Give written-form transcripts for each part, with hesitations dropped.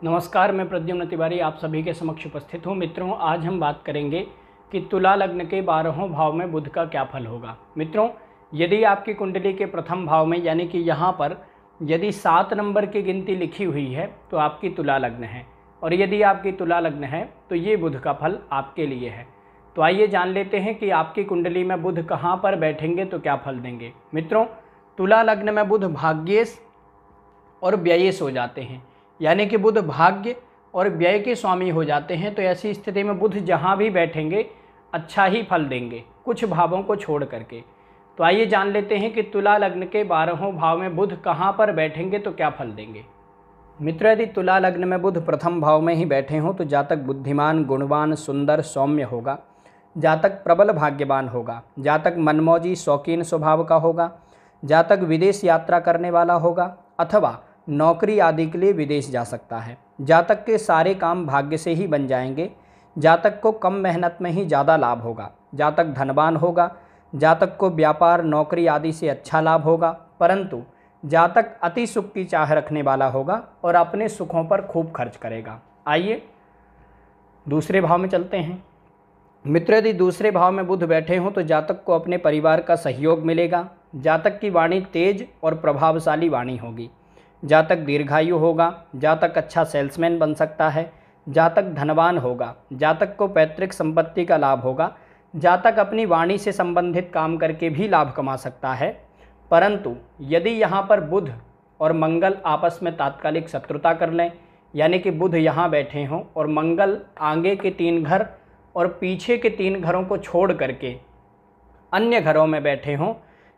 नमस्कार, मैं प्रद्युम्न तिवारी आप सभी के समक्ष उपस्थित हूँ। मित्रों, आज हम बात करेंगे कि तुला लग्न के 12वें भाव में बुध का क्या फल होगा। मित्रों, यदि आपकी कुंडली के प्रथम भाव में यानी कि यहाँ पर यदि 7 नंबर की गिनती लिखी हुई है तो आपकी तुला लग्न है, और यदि आपकी तुला लग्न है तो ये बुध का फल आपके लिए है। तो आइए जान लेते हैं कि आपकी कुंडली में बुध कहाँ पर बैठेंगे तो क्या फल देंगे। मित्रों, तुला लग्न में बुध भाग्येश और व्ययेश हो जाते हैं, यानी कि बुध भाग्य और व्यय के स्वामी हो जाते हैं। तो ऐसी स्थिति में बुध जहाँ भी बैठेंगे अच्छा ही फल देंगे, कुछ भावों को छोड़ करके। तो आइए जान लेते हैं कि तुला लग्न के 12वें भाव में बुध कहाँ पर बैठेंगे तो क्या फल देंगे। मित्र, यदि तुला लग्न में बुध प्रथम भाव में ही बैठे हों तो जातक बुद्धिमान, गुणवान, सुंदर, सौम्य होगा। जातक प्रबल भाग्यवान होगा। जातक मनमौजी, शौकीन स्वभाव का होगा। जातक विदेश यात्रा करने वाला होगा अथवा नौकरी आदि के लिए विदेश जा सकता है। जातक के सारे काम भाग्य से ही बन जाएंगे। जातक को कम मेहनत में ही ज़्यादा लाभ होगा। जातक धनवान होगा। जातक को व्यापार, नौकरी आदि से अच्छा लाभ होगा, परंतु जातक अति सुख की चाह रखने वाला होगा और अपने सुखों पर खूब खर्च करेगा। आइए दूसरे भाव में चलते हैं। मित्र, यदि दूसरे भाव में बुध बैठे हों तो जातक को अपने परिवार का सहयोग मिलेगा। जातक की वाणी तेज और प्रभावशाली वाणी होगी। जातक दीर्घायु होगा। जातक अच्छा सेल्समैन बन सकता है। जातक धनवान होगा। जातक को पैतृक संपत्ति का लाभ होगा। जातक अपनी वाणी से संबंधित काम करके भी लाभ कमा सकता है, परंतु यदि यहाँ पर बुध और मंगल आपस में तात्कालिक शत्रुता कर लें, यानी कि बुध यहाँ बैठे हों और मंगल आगे के 3 घर और पीछे के 3 घरों को छोड़ करके अन्य घरों में बैठे हों,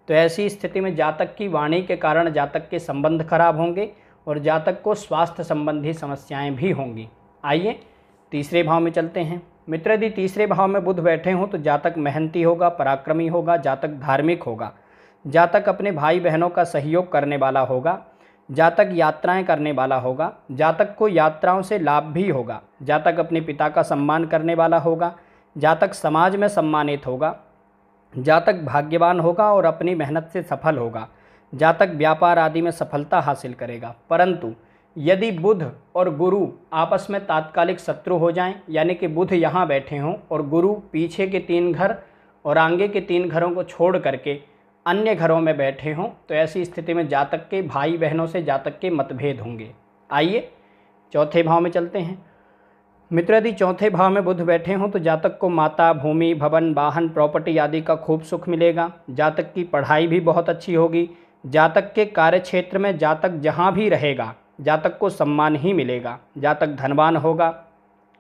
तो ऐसी स्थिति में जातक की वाणी के कारण जातक के संबंध खराब होंगे और जातक को स्वास्थ्य संबंधी समस्याएं भी होंगी। आइए तीसरे भाव में चलते हैं। मित्र, यदि तीसरे भाव में बुध बैठे हों तो जातक मेहनती होगा, पराक्रमी होगा। जातक धार्मिक होगा। जातक अपने भाई बहनों का सहयोग करने वाला होगा। जातक यात्राएं करने वाला होगा। जातक को यात्राओं से लाभ भी होगा। जातक अपने पिता का सम्मान करने वाला होगा। जातक समाज में सम्मानित होगा। जातक भाग्यवान होगा और अपनी मेहनत से सफल होगा। जातक व्यापार आदि में सफलता हासिल करेगा, परंतु यदि बुध और गुरु आपस में तात्कालिक शत्रु हो जाएं, यानी कि बुध यहाँ बैठे हों और गुरु पीछे के 3 घर और आगे के 3 घरों को छोड़ करके अन्य घरों में बैठे हों, तो ऐसी स्थिति में जातक के भाई बहनों से जातक के मतभेद होंगे। आइए चौथे भाव में चलते हैं। मित्र, यदि चौथे भाव में बुध बैठे हों तो जातक को माता, भूमि, भवन, वाहन, प्रॉपर्टी आदि का खूब सुख मिलेगा। जातक की पढ़ाई भी बहुत अच्छी होगी। जातक के कार्य क्षेत्र में जातक जहाँ भी रहेगा जातक को सम्मान ही मिलेगा। जातक धनवान होगा।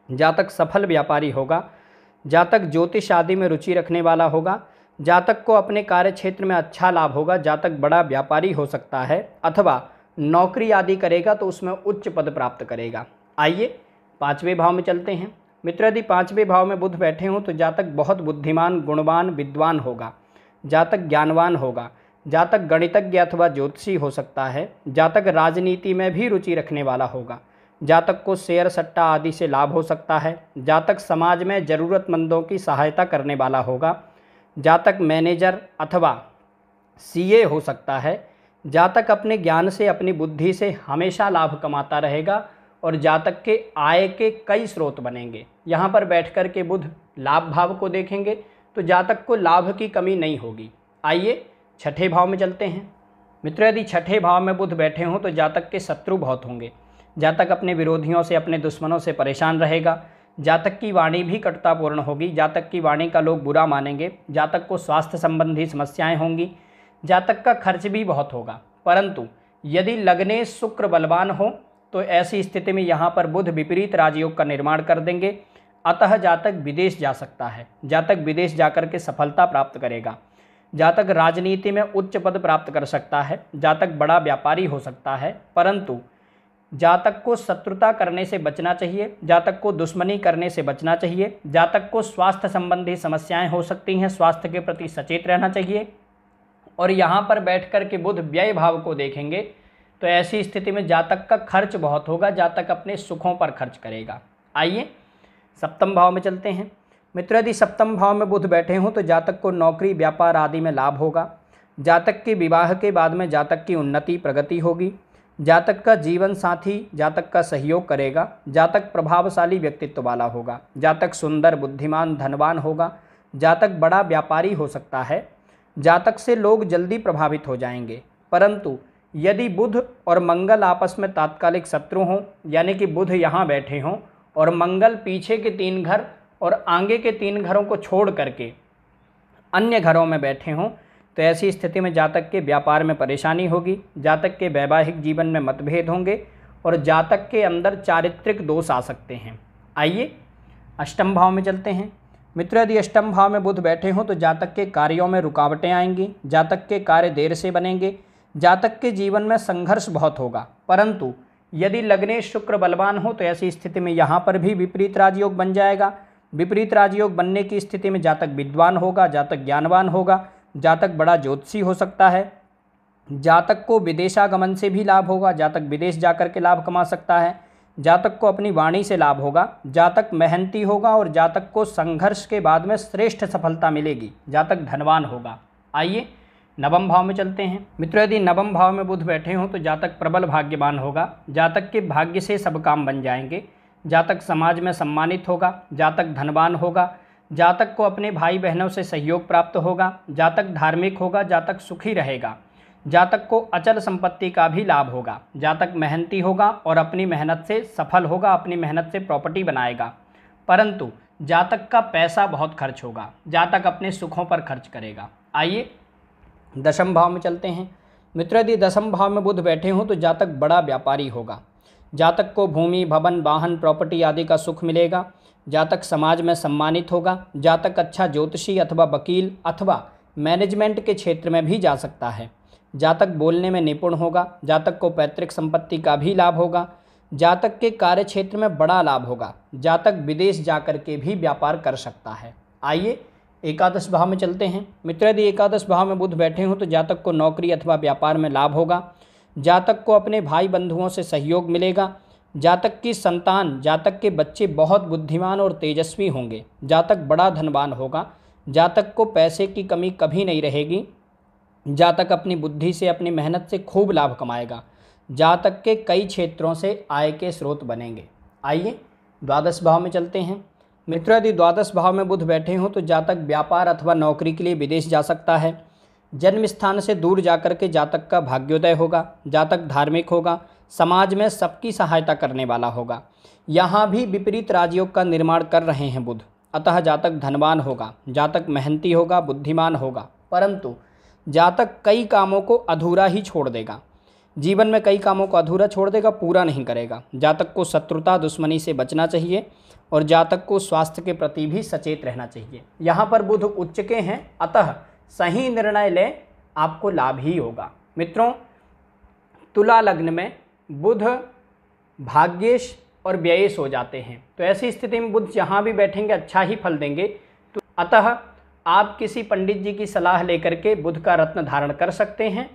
जातक सफल व्यापारी होगा। जातक ज्योतिष आदि में रुचि रखने वाला होगा। जातक को अपने कार्य क्षेत्र में अच्छा लाभ होगा। जातक बड़ा व्यापारी हो सकता है अथवा नौकरी आदि करेगा तो उसमें उच्च पद प्राप्त करेगा। आइए पांचवें भाव में चलते हैं। मित्र, यदि पांचवें भाव में बुध बैठे हों तो जातक बहुत बुद्धिमान, गुणवान, विद्वान होगा। जातक ज्ञानवान होगा। जातक गणितज्ञ अथवा ज्योतिषी हो सकता है। जातक राजनीति में भी रुचि रखने वाला होगा। जातक को शेयर सट्टा आदि से लाभ हो सकता है। जातक समाज में ज़रूरतमंदों की सहायता करने वाला होगा। जातक मैनेजर अथवा सीए हो सकता है। जातक अपने ज्ञान से, अपनी बुद्धि से हमेशा लाभ कमाता रहेगा और जातक के आय के कई स्रोत बनेंगे। यहाँ पर बैठकर के बुध लाभ भाव को देखेंगे तो जातक को लाभ की कमी नहीं होगी। आइए छठे भाव में चलते हैं। मित्र, यदि छठे भाव में बुध बैठे हों तो जातक के शत्रु बहुत होंगे। जातक अपने विरोधियों से, अपने दुश्मनों से परेशान रहेगा। जातक की वाणी भी कटुतापूर्ण होगी। जातक की वाणी का लोग बुरा मानेंगे। जातक को स्वास्थ्य संबंधी समस्याएं होंगी। जातक का खर्च भी बहुत होगा, परंतु यदि लग्ने शुक्र बलवान हो तो ऐसी स्थिति में यहाँ पर बुध विपरीत राजयोग का निर्माण कर देंगे, अतः जातक विदेश जा सकता है। जातक विदेश जाकर के सफलता प्राप्त करेगा। जातक राजनीति में उच्च पद प्राप्त कर सकता है। जातक बड़ा व्यापारी हो सकता है, परंतु जातक को शत्रुता करने से बचना चाहिए। जातक को दुश्मनी करने से बचना चाहिए। जातक को स्वास्थ्य संबंधी समस्याएं हो सकती हैं, स्वास्थ्य के प्रति सचेत रहना चाहिए। और यहाँ पर बैठ कर के बुध व्यय भाव को देखेंगे तो ऐसी स्थिति में जातक का खर्च बहुत होगा। जातक अपने सुखों पर खर्च करेगा। आइए सप्तम भाव में चलते हैं। मित्र, यदि सप्तम भाव में बुध बैठे हों तो जातक को नौकरी, व्यापार आदि में लाभ होगा। जातक के विवाह के बाद में जातक की उन्नति, प्रगति होगी। जातक का जीवन साथी जातक का सहयोग करेगा। जातक प्रभावशाली व्यक्तित्व वाला होगा। जातक सुंदर, बुद्धिमान, धनवान होगा। जातक बड़ा व्यापारी हो सकता है। जातक से लोग जल्दी प्रभावित हो जाएंगे। परंतु यदि बुध और मंगल आपस में तात्कालिक शत्रु हों, यानी कि बुध यहाँ बैठे हों और मंगल पीछे के 3 घर और आगे के 3 घरों को छोड़ करके अन्य घरों में बैठे हों, तो ऐसी स्थिति में जातक के व्यापार में परेशानी होगी। जातक के वैवाहिक जीवन में मतभेद होंगे और जातक के अंदर चारित्रिक दोष आ सकते हैं। आइए अष्टम भाव में चलते हैं। मित्रों, यदि अष्टम भाव में बुध बैठे हों तो जातक के कार्यों में रुकावटें आएंगी। जातक के कार्य देर से बनेंगे। जातक के जीवन में संघर्ष बहुत होगा। परंतु यदि लग्ने शुक्र बलवान हो तो ऐसी स्थिति में यहाँ पर भी विपरीत राजयोग बन जाएगा। विपरीत राजयोग बनने की स्थिति में जातक विद्वान होगा, जातक ज्ञानवान होगा, जातक बड़ा ज्योतिषी हो सकता है। जातक को विदेशागमन से भी लाभ होगा। जातक विदेश जाकर के लाभ कमा सकता है। जातक को अपनी वाणी से लाभ होगा। जातक मेहनती होगा और जातक को संघर्ष के बाद में श्रेष्ठ सफलता मिलेगी। जातक धनवान होगा। आइए नवम भाव में चलते हैं। मित्रों, यदि नवम भाव में बुध बैठे हों तो जातक प्रबल भाग्यवान होगा। जातक के भाग्य से सब काम बन जाएंगे। जातक समाज में सम्मानित होगा। जातक धनवान होगा। जातक को अपने भाई बहनों से सहयोग प्राप्त होगा। जातक धार्मिक होगा। जातक सुखी रहेगा। जातक को अचल संपत्ति का भी लाभ होगा। जातक मेहनती होगा और अपनी मेहनत से सफल होगा, अपनी मेहनत से प्रॉपर्टी बनाएगा। परंतु जातक का पैसा बहुत खर्च होगा। जातक अपने सुखों पर खर्च करेगा। आइए दशम भाव में चलते हैं। मित्रों, यदि दशम भाव में बुध बैठे हों तो जातक बड़ा व्यापारी होगा। जातक को भूमि, भवन, वाहन, प्रॉपर्टी आदि का सुख मिलेगा। जातक समाज में सम्मानित होगा। जातक अच्छा ज्योतिषी अथवा वकील अथवा मैनेजमेंट के क्षेत्र में भी जा सकता है। जातक बोलने में निपुण होगा। जातक को पैतृक संपत्ति का भी लाभ होगा। जातक के कार्य क्षेत्र में बड़ा लाभ होगा। जातक विदेश जाकर के भी व्यापार कर सकता है। आइए एकादश भाव में चलते हैं। मित्रों, यदि एकादश भाव में बुध बैठे हों तो जातक को नौकरी अथवा व्यापार में लाभ होगा। जातक को अपने भाई बंधुओं से सहयोग मिलेगा। जातक की संतान, जातक के बच्चे बहुत बुद्धिमान और तेजस्वी होंगे। जातक बड़ा धनवान होगा। जातक को पैसे की कमी कभी नहीं रहेगी। जातक अपनी बुद्धि से, अपनी मेहनत से खूब लाभ कमाएगा। जातक के कई क्षेत्रों से आय के स्रोत बनेंगे। आइए द्वादश भाव में चलते हैं। मित्रों, यदि द्वादश भाव में बुध बैठे हों तो जातक व्यापार अथवा नौकरी के लिए विदेश जा सकता है। जन्म स्थान से दूर जाकर के जातक का भाग्योदय होगा। जातक धार्मिक होगा। समाज में सबकी सहायता करने वाला होगा। यहाँ भी विपरीत राजयोग का निर्माण कर रहे हैं बुध, अतः जातक धनवान होगा। जातक मेहनती होगा, बुद्धिमान होगा। परंतु जातक कई कामों को अधूरा ही छोड़ देगा। जीवन में कई कामों को अधूरा छोड़ देगा, पूरा नहीं करेगा। जातक को शत्रुता, दुश्मनी से बचना चाहिए और जातक को स्वास्थ्य के प्रति भी सचेत रहना चाहिए। यहाँ पर बुध उच्च के हैं, अतः सही निर्णय लें, आपको लाभ ही होगा। मित्रों, तुला लग्न में बुध भाग्येश और व्ययेश हो जाते हैं, तो ऐसी स्थिति में बुध जहाँ भी बैठेंगे अच्छा ही फल देंगे। तो अतः आप किसी पंडित जी की सलाह लेकर के बुध का रत्न धारण कर सकते हैं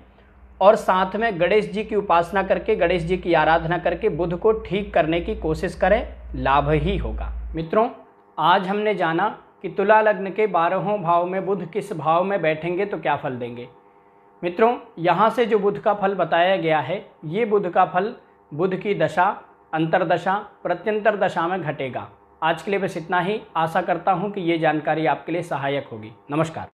और साथ में गणेश जी की उपासना करके, गणेश जी की आराधना करके बुध को ठीक करने की कोशिश करें, लाभ ही होगा। मित्रों, आज हमने जाना कि तुला लग्न के 12वें भाव में बुध किस भाव में बैठेंगे तो क्या फल देंगे। मित्रों, यहाँ से जो बुध का फल बताया गया है, ये बुध का फल बुध की दशा, अंतरदशा, प्रत्यंतर दशा में घटेगा। आज के लिए बस इतना ही। आशा करता हूँ कि ये जानकारी आपके लिए सहायक होगी। नमस्कार।